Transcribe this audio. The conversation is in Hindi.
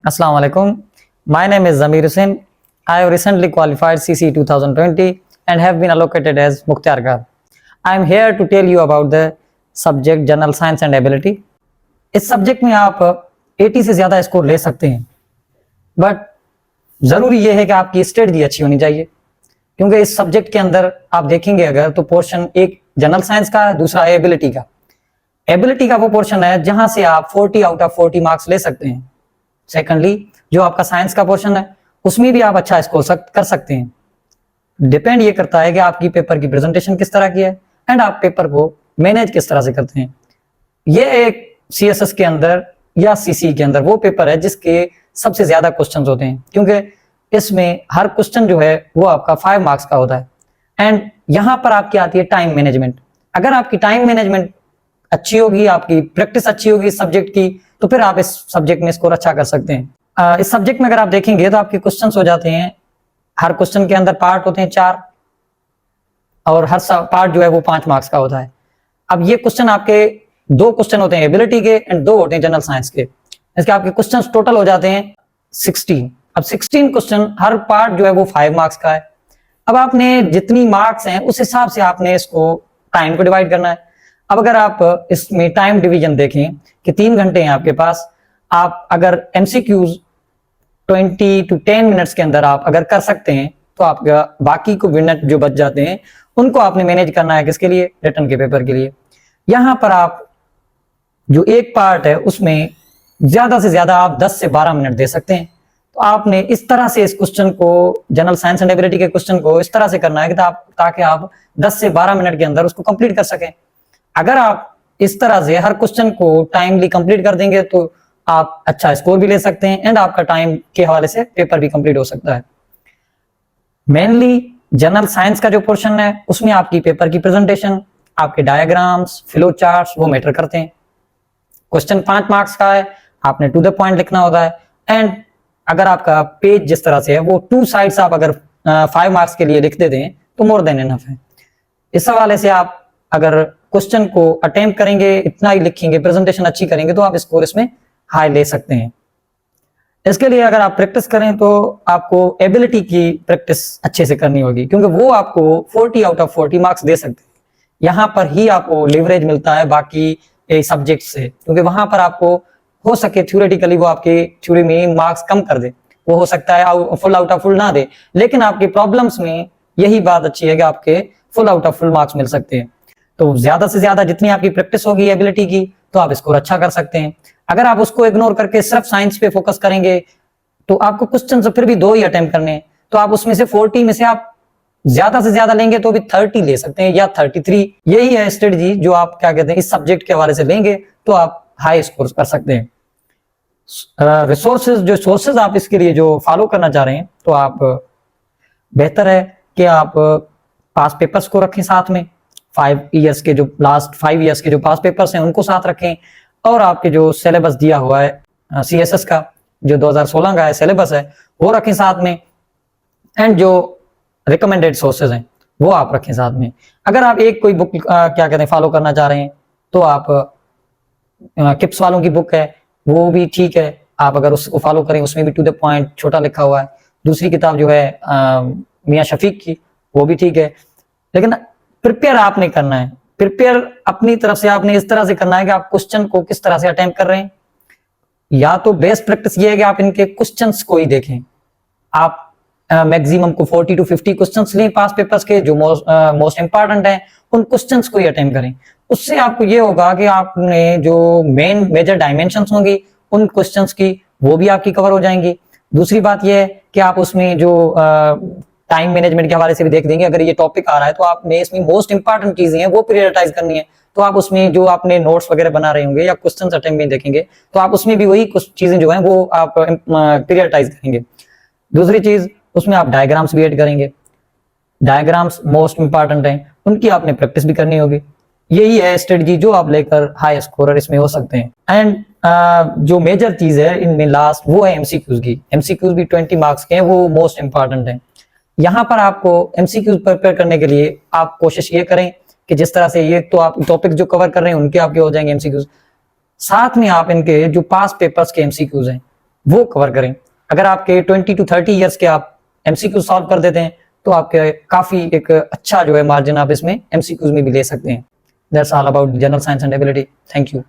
Assalamu alaikum. My name is Zamir Hussain. I have recently qualified CC 2020 and have been allocated as Mukhtar Gar. I am here to tell you about the subject General Science and Ability. इस सब्जेक्ट में आप 80 से ज़्यादा स्कोर ले सकते हैं, बट ज़रूरी यह है कि आपकी स्ट्रेटजी अच्छी होनी चाहिए, क्योंकि इस सब्जेक्ट के अंदर आप देखेंगे अगर तो पोर्शन एक जनरल साइंस का है, दूसरा एबिलिटी का। एबिलिटी का वो पोर्शन है जहां से आप 40 आउट ऑफ 40 मार्क्स ले सकते हैं। सेकंडली जो आपका साइंस का पोर्शन है उसमें भी आप अच्छा स्कोर कर सकते हैं। डिपेंड ये करता है कि आपकी पेपर की प्रेजेंटेशन किस तरह की है एंड आप पेपर को मैनेज किस तरह से करते हैं। ये एक सीएसएस के अंदर या सीसी के अंदर वो पेपर है जिसके सबसे ज्यादा क्वेश्चंस होते हैं, क्योंकि इसमें हर क्वेश्चन जो है वो आपका 5 मार्क्स का होता है। एंड यहाँ पर आपकी आती है टाइम मैनेजमेंट। अगर आपकी टाइम मैनेजमेंट अच्छी होगी, आपकी प्रैक्टिस अच्छी होगी इस सब्जेक्ट की, तो फिर आप इस सब्जेक्ट में स्कोर अच्छा कर सकते हैं। इस सब्जेक्ट में अगर आप देखेंगे तो आपके क्वेश्चंस हो जाते हैं, हर क्वेश्चन के अंदर पार्ट होते हैं 4 और हर पार्ट जो है वो 5 मार्क्स का होता है। अब ये क्वेश्चन आपके 2 क्वेश्चन होते हैं एबिलिटी के एंड 2 होते हैं जनरल साइंस के। इसके आपके क्वेश्चंस टोटल हो जाते हैं 16। अब 16 क्वेश्चन, हर पार्ट जो है वो 5 मार्क्स का है। अब आपने जितनी मार्क्स हैं उस हिसाब से आपने इसको टाइम को डिवाइड करना है। अब अगर आप इसमें टाइम डिवीजन देखें कि 3 घंटे हैं आपके पास, आप अगर एमसीक्यूज 20 to 10 मिनट्स के अंदर आप अगर कर सकते हैं तो आपका बाकी को मिनट जो बच जाते हैं उनको आपने मैनेज करना है किसके लिए, रिटर्न के पेपर के लिए। यहाँ पर आप जो एक पार्ट है उसमें ज्यादा से ज्यादा आप 10 से 12 मिनट दे सकते हैं। तो आपने इस तरह से इस क्वेश्चन को, जनरल साइंस एंड एबिलिटी के क्वेश्चन को इस तरह से करना है कि ताकि आप 10 से 12 मिनट के अंदर उसको कंप्लीट कर सकें। अगर आप इस तरह से हर क्वेश्चन को टाइमली कंप्लीट कर देंगे तो आप अच्छा स्कोर भी ले सकते हैं एंड आपका टाइम के हवाले से पेपर भी कंप्लीट हो सकता है। मेनली जनरल साइंस का जो पोर्शन है उसमें आपकी पेपर की प्रेजेंटेशन, आपके डायग्राम्स, फ्लो चार्ट्स वो मैटर करते हैं। क्वेश्चन 5 मार्क्स का है, आपने टू द पॉइंट लिखना होता है। एंड अगर आपका पेज जिस तरह से है वो 2 साइड्स आप अगर 5 मार्क्स के लिए लिख देते हैं तो मोर देन इनफ है। इस हवाले से आप अगर क्वेश्चन को अटेम्प्ट करेंगे, इतना ही लिखेंगे, प्रेजेंटेशन अच्छी करेंगे तो आप स्कोर इसमें हाई ले सकते हैं। इसके लिए अगर आप प्रैक्टिस करें तो आपको एबिलिटी की प्रैक्टिस अच्छे से करनी होगी, क्योंकि वो आपको 40 आउट ऑफ 40 मार्क्स दे सकते हैं। यहाँ पर ही आपको लिवरेज मिलता है बाकी सब्जेक्ट से, क्योंकि वहां पर आपको हो सके थ्योरेटिकली वो आपके थ्योरी में मार्क्स कम कर दे, वो हो सकता है फुल आउट ऑफ फुल ना दे, लेकिन आपके प्रॉब्लम्स में यही बात अच्छी है कि आपके full out of full marks मिल सकते हैं। तो ज्यादा से ज्यादा जितनी आपकी प्रैक्टिस होगी एबिलिटी की तो आप स्कोर अच्छा कर सकते हैं। अगर आप उसको इग्नोर करके सिर्फ साइंस पे फोकस करेंगे तो आपको क्वेश्चन फिर भी 2 ही अटेम्प्ट करने हैं, तो आप उसमें से 40 में से आप ज्यादा से ज्यादा लेंगे तो भी 30 ले सकते हैं या 33। यही है स्ट्रेटजी जो आप क्या कहते हैं इस सब्जेक्ट के हवाले से लेंगे तो आप हाई स्कोर कर सकते हैं। रिसोर्सेज, जो सोर्सेज आप इसके लिए जो फॉलो करना चाह रहे हैं तो आप बेहतर है कि आप पास पेपर्स को रखें साथ में, 5 ईयर्स के जो लास्ट 5 ईयर्स के जो पास पेपर्स हैं उनको साथ रखें, और आपके जो सिलेबस दिया हुआ है सीएसएस का जो 2016 का है सिलेबस है वो रखें साथ में, एंड जो रिकमेंडेड सोर्सेज हैं वो आप रखें साथ में। अगर आप एक कोई बुक क्या कहते हैं फॉलो करना चाह रहे हैं तो आप किप्स वालों की बुक है वो भी ठीक है, आप अगर उसको फॉलो करें, उसमें भी टू द पॉइंट छोटा लिखा हुआ है। दूसरी किताब जो है मियां शफीक की वो भी ठीक है, लेकिन प्रिपेयर आपने करना है। प्रिपेयर अपनी तरफ से आपने इस तरह से करना है कि आप क्वेश्चन को किस तरह से अटेम्प्ट कर रहे हैं। या तो बेस्ट प्रैक्टिस ये है कि आप इनके क्वेश्चंस को ही देखें, आप मैक्सिमम को 40 to 50 क्वेश्चंस लें पास पेपर्स के जो मोस्ट इंपॉर्टेंट हैं, उन क्वेश्चंस को ही अटेम्प्ट करें। उससे आपको ये होगा कि आपने जो मेन मेजर डायमेंशंस होंगी उन क्वेश्चंस की वो भी आपकी कवर हो जाएंगी। दूसरी बात यह है कि आप उसमें जो टाइम मैनेजमेंट के हवाले से भी देख देंगे। अगर ये टॉपिक आ रहा है तो आपने इसमें मोस्ट इंपॉर्टेंट चीजें हैं वो प्रायोरिटाइज करनी है, तो आप उसमें जो आपने नोट्स वगैरह बना रहे होंगे या क्वेश्चंस अटेम्प्ट में देखेंगे तो आप उसमें भी वही कुछ चीजें जो हैं वो आप प्रायोरिटाइज करेंगे। दूसरी चीज उसमें आप डायग्राम्स भी ऐड करेंगे, डायग्राम्स मोस्ट इंपॉर्टेंट हैं, उनकी आपने प्रैक्टिस भी करनी होगी। यही है स्ट्रेटजी जो आप लेकर हाई स्कोरर इसमें हो सकते हैं। एंड जो मेजर चीज है इनमें लास्ट वो है एमसीक्यूज की। एमसीक्यूज भी 20 मार्क्स के हैं, वो मोस्ट इंपॉर्टेंट है। यहाँ पर आपको एमसीक्यूज प्रिपेयर करने के लिए आप कोशिश ये करें कि जिस तरह से ये तो आप टॉपिक जो कवर कर रहे हैं उनके आपके हो जाएंगे एमसीक्यूज, साथ में आप इनके जो पास पेपर्स के एमसीक्यूज हैं वो कवर करें। अगर आपके 20 to 30 ईयर्स के आप MCQ सॉल्व कर देते हैं तो आपके काफी एक अच्छा जो है मार्जिन आप इसमें MCQs में भी ले सकते हैं। That's all about general science and ability. Thank you.